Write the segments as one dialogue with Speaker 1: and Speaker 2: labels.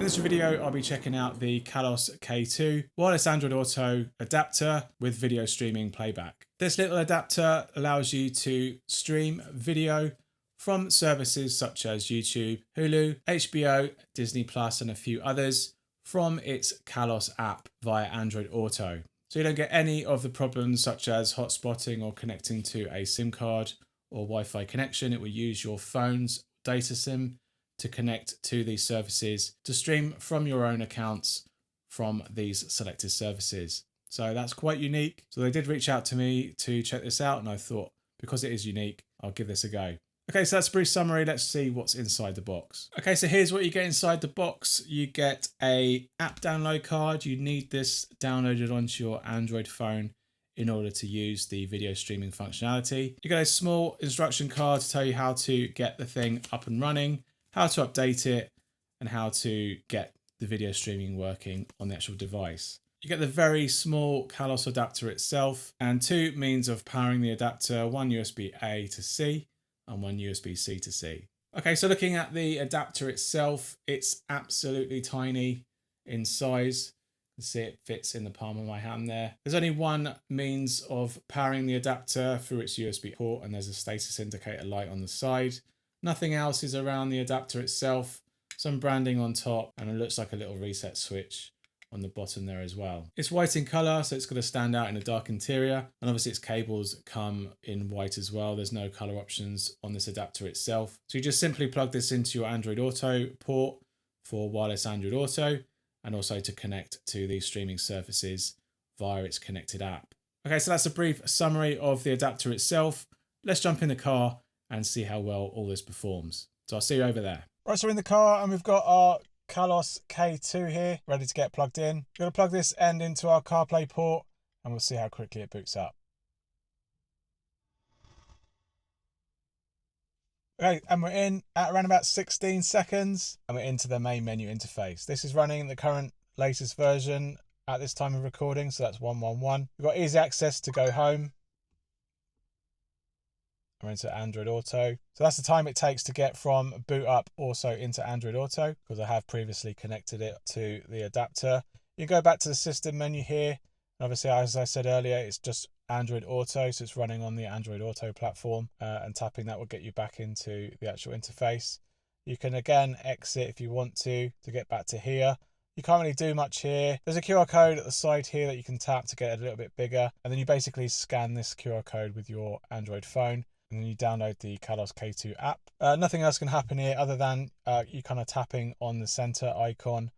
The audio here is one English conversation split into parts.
Speaker 1: In this video, I'll be checking out the Kalos K2 wireless Android Auto adapter with video streaming playback. This little adapter allows you to stream video from services such as YouTube, Hulu, HBO, Disney Plus, and a few others from its Kalos app via Android Auto. So you don't get any of the problems such as hotspotting or connecting to a SIM card or Wi-Fi connection. It will use your phone's data SIM to connect to these services to stream from your own accounts from these selected services. So that's quite unique. So they did reach out to me to check this out, and I thought because it is unique, I'll give this a go. Okay, so that's a brief summary. Let's see what's inside the box. Okay, so here's what you get inside the box. You get a app download card. You need this downloaded onto your Android phone in order to use the video streaming functionality. You get a small instruction card to tell you how to get the thing up and running, how to update it, and how to get the video streaming working on the actual device. You get the very small Kalos adapter itself and two means of powering the adapter, one USB-A to C and one USB-C to C. Okay, so looking at the adapter itself, it's absolutely tiny in size. You can see it fits in the palm of my hand there. There's only one means of powering the adapter through its USB port, and there's a status indicator light on the side. Nothing else is around the adapter itself. Some branding on top, and it looks like a little reset switch on the bottom there as well. It's white in color, so it's going to stand out in a dark interior. And obviously its cables come in white as well. There's no color options on this adapter itself. So you just simply plug this into your Android Auto port for wireless Android Auto, and also to connect to these streaming services via its connected app. Okay, so that's a brief summary of the adapter itself. Let's jump in the car and see how well all this performs. So I'll see you over there. Right, so we're in the car and we've got our Kalos K2 here, ready to get plugged in. We're going to plug this end into our CarPlay port and we'll see how quickly it boots up. Okay, and we're in at around about 16 seconds and we're into the main menu interface. This is running the current latest version at this time of recording, so that's 1.1.1. We've got easy access to go home. We're into Android Auto. So that's the time it takes to get from boot up also into Android Auto, because I have previously connected it to the adapter. You go back to the system menu here. And obviously, as I said earlier, it's just Android Auto, so it's running on the Android Auto platform, and tapping that will get you back into the actual interface. You can again exit if you want to get back to here. You can't really do much here. There's a QR code at the side here that you can tap to get it a little bit bigger. And then you basically scan this QR code with your Android phone. And then you download the Kalos K2 app. Nothing else can happen here other than you kind of tapping on the center icon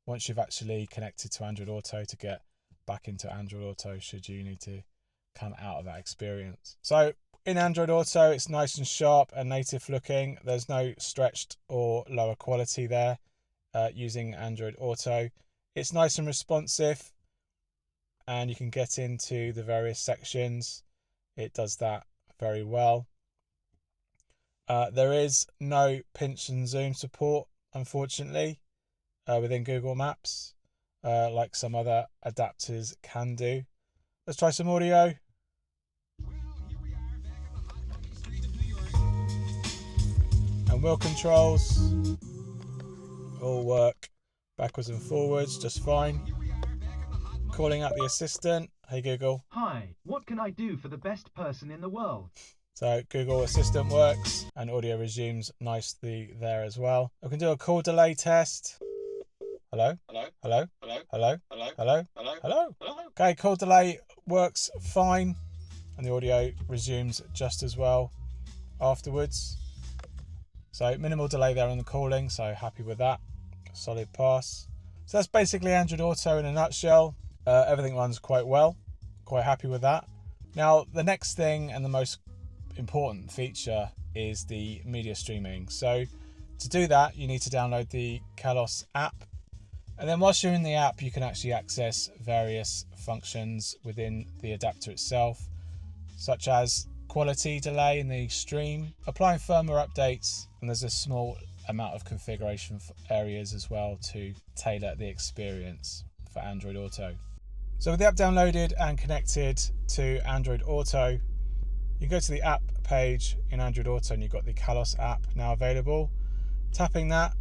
Speaker 1: once you've actually connected to Android Auto to get back into Android Auto should you need to come out of that experience. So in Android Auto, it's nice and sharp and native looking. There's no stretched or lower quality there using Android Auto. It's nice and responsive and you can get into the various sections. It does that very well. There is no pinch and zoom support, unfortunately, within Google Maps, like some other adapters can do. Let's try some audio. And wheel controls all work backwards and forwards just fine. Calling out the assistant. Hey Google.
Speaker 2: Hi, what can I do for the best person in the world?
Speaker 1: So Google Assistant works and audio resumes nicely there as well. I can do a call delay test. Hello? Hello? Hello? Hello? Hello? Hello? Hello? Hello? Hello? Hello? Okay, call delay works fine and the audio resumes just as well afterwards. So minimal delay there on the calling, so happy with that. Solid pass. So that's basically Android Auto in a nutshell. Everything runs quite well, quite happy with that. Now the next thing and the most important feature is the media streaming. So to do that you need to download the Kalos app, and then whilst you're in the app you can actually access various functions within the adapter itself, such as quality delay in the stream, applying firmware updates, and there's a small amount of configuration areas as well to tailor the experience for Android Auto. So with the app downloaded and connected to Android Auto, you go to the app page in Android Auto and you've got the Kalos app now available. Tapping that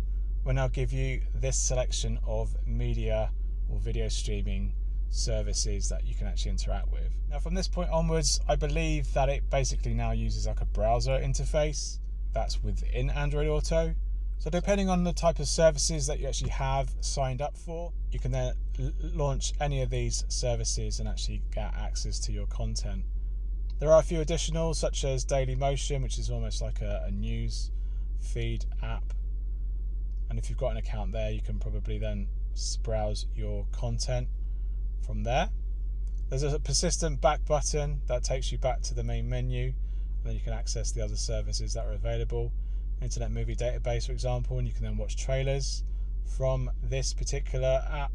Speaker 1: will now give you this selection of media or video streaming services that you can actually interact with. Now from this point onwards, I believe that it basically now uses like a browser interface that's within Android Auto. So depending on the type of services that you actually have signed up for, you can then launch any of these services and actually get access to your content. There are a few additional, such as DailyMotion, which is almost like a news feed app. And if you've got an account there, you can probably then browse your content from there. There's a persistent back button that takes you back to the main menu, and then you can access the other services that are available. Internet Movie Database, for example, and you can then watch trailers from this particular app.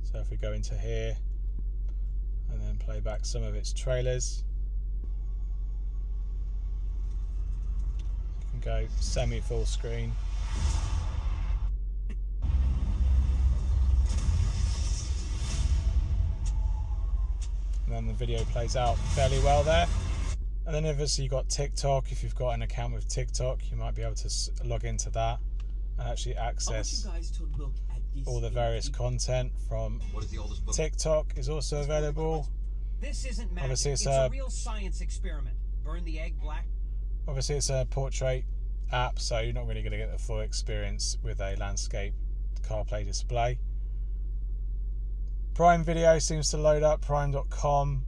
Speaker 1: So if we go into here and then play back some of its trailers, you can go semi full screen. And then the video plays out fairly well there. And then obviously you've got TikTok. If you've got an account with TikTok, you might be able to log into that and actually access all the various content from TikTok is also available.
Speaker 3: This isn't magic.
Speaker 1: Obviously
Speaker 3: it's a real science experiment. Burn the egg black.
Speaker 1: Obviously it's a portrait app, so you're not really going to get the full experience with a landscape CarPlay display. PrimeVideo seems to load up, prime.com.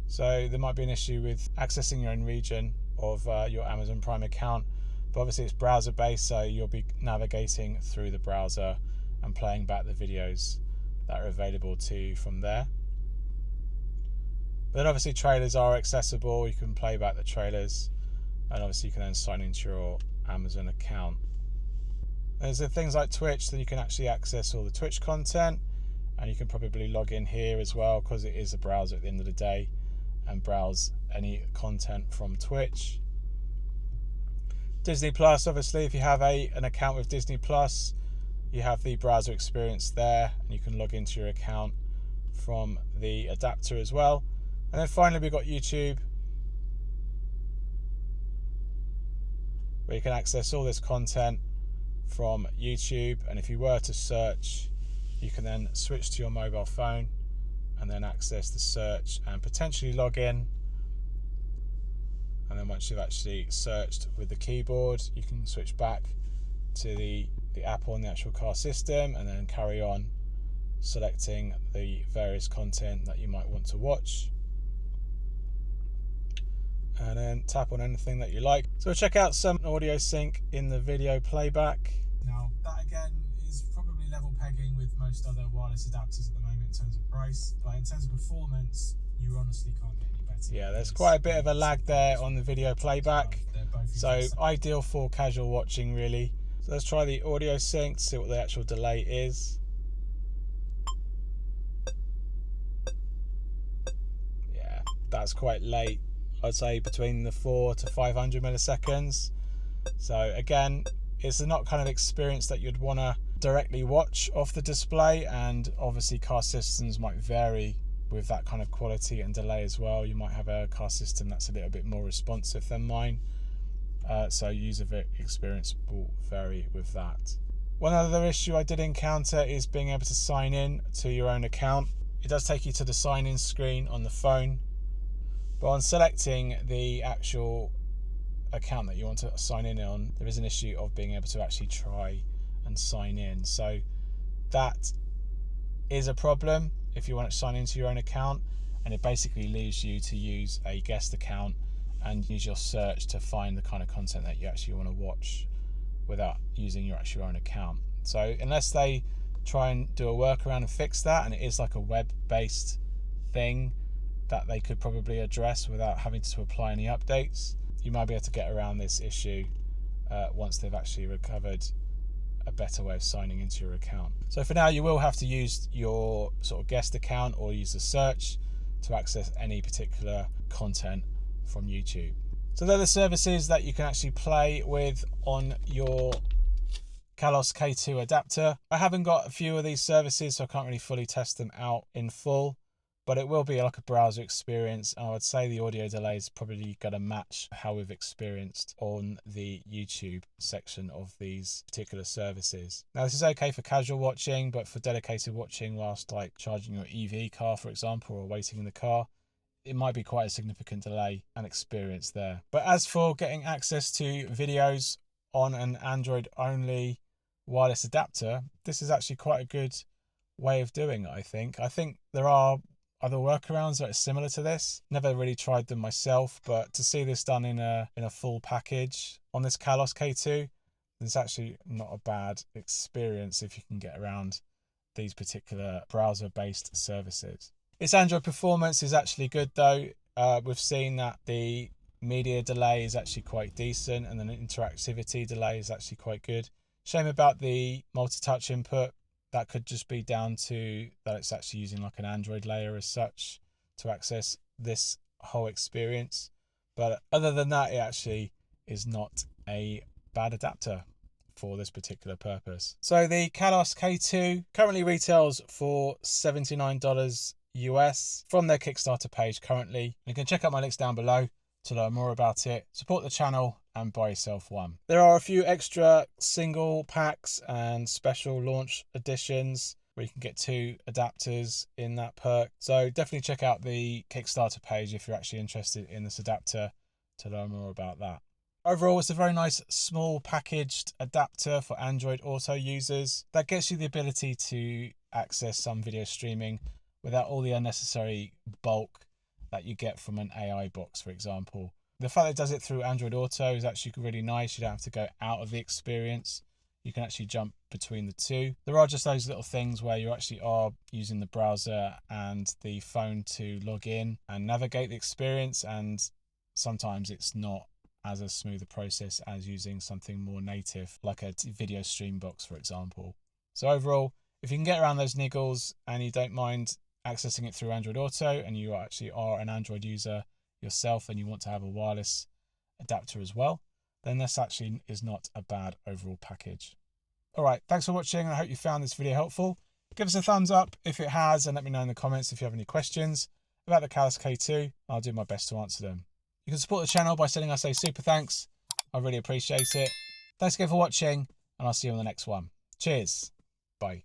Speaker 1: So there might be an issue with accessing your own region of your Amazon Prime account, but obviously it's browser based, so you'll be navigating through the browser and playing back the videos that are available to you from there. But then obviously trailers are accessible, you can play back the trailers, and obviously you can then sign into your Amazon account. There's things like Twitch, that you can actually access all the Twitch content, and you can probably log in here as well because it is a browser at the end of the day, and browse any content from Twitch. Disney Plus, obviously if you have an account with Disney Plus, you have the browser experience there, and you can log into your account from the adapter as well. And then finally we've got YouTube, where you can access all this content from YouTube, and if you were to search, you can then switch to your mobile phone and then access the search and potentially log in. And then once you've actually searched with the keyboard, you can switch back to the app on the actual car system and then carry on selecting the various content that you might want to watch. And then tap on anything that you like. So we'll check out some audio sync in the video playback. Now that again is probably level pegging with most other wireless adapters at the moment in terms of price, but in terms of performance, you honestly can't get any better. Yeah, there's quite a bit of a lag there on the video playback, so ideal for casual watching really. So let's try the audio sync to see what the actual delay is. Yeah, that's quite late. I'd say between the 400 to 500 milliseconds. So again, it's not kind of experience that you'd want to directly watch off the display, and obviously car systems might vary with that kind of quality and delay as well. You might have a car system that's a little bit more responsive than mine, so user experience will vary with that. One other issue I did encounter is being able to sign in to your own account. It does take you to the sign in screen on the phone, but on selecting the actual account that you want to sign in on, there is an issue of being able to actually try and sign in. So that is a problem if you want to sign into your own account, and it basically leaves you to use a guest account and use your search to find the kind of content that you actually want to watch without using your actual own account. So unless they try and do a workaround and fix that, and it is like a web-based thing that they could probably address without having to apply any updates, you might be able to get around this issue once they've actually recovered a better way of signing into your account. So for now, you will have to use your sort of guest account or use the search to access any particular content from YouTube. So they're the services that you can actually play with on your Kalos K2 adapter. I haven't got a few of these services, so I can't really fully test them out in full. but it will be like a browser experience. And I would say the audio delay is probably going to match how we've experienced on the YouTube section of these particular services. Now, this is okay for casual watching, but for dedicated watching whilst like charging your EV car, for example, or waiting in the car, it might be quite a significant delay and experience there. But as for getting access to videos on an Android only wireless adapter, this is actually quite a good way of doing it, I think. I think there are other workarounds that are similar to this. Never really tried them myself, but to see this done in a full package on this Kalos K2, it's actually not a bad experience if you can get around these particular browser-based services. Its Android performance is actually good though. We've seen that the media delay is actually quite decent, and then the interactivity delay is actually quite good. Shame about the multi-touch input. That could just be down to that it's actually using like an Android layer as such to access this whole experience. But other than that, it actually is not a bad adapter for this particular purpose. So the Kalos K2 currently retails for $79 US from their Kickstarter page currently. You can check out my links down below to learn more about it. Support the channel and buy yourself one. There are a few extra single packs and special launch editions where you can get 2 adapters in that perk. So definitely check out the Kickstarter page if you're actually interested in this adapter to learn more about that. Overall, it's a very nice small packaged adapter for Android Auto users that gets you the ability to access some video streaming without all the unnecessary bulk that you get from an AI box, for example. The fact that it does it through Android Auto is actually really nice. You don't have to go out of the experience. You can actually jump between the two. There are just those little things where you actually are using the browser and the phone to log in and navigate the experience, and sometimes it's not as a smooth a process as using something more native like a video stream box, for example. So overall, if you can get around those niggles and you don't mind accessing it through Android Auto, and you actually are an Android user yourself and you want to have a wireless adapter as well, then this actually is not a bad overall package. Alright, thanks for watching. I hope you found this video helpful. Give us a thumbs up if it has, and let me know in the comments if you have any questions about the Kalos K2. I'll do my best to answer them. You can support the channel by sending us a super thanks. I really appreciate it. Thanks again for watching, and I'll see you on the next one. Cheers. Bye.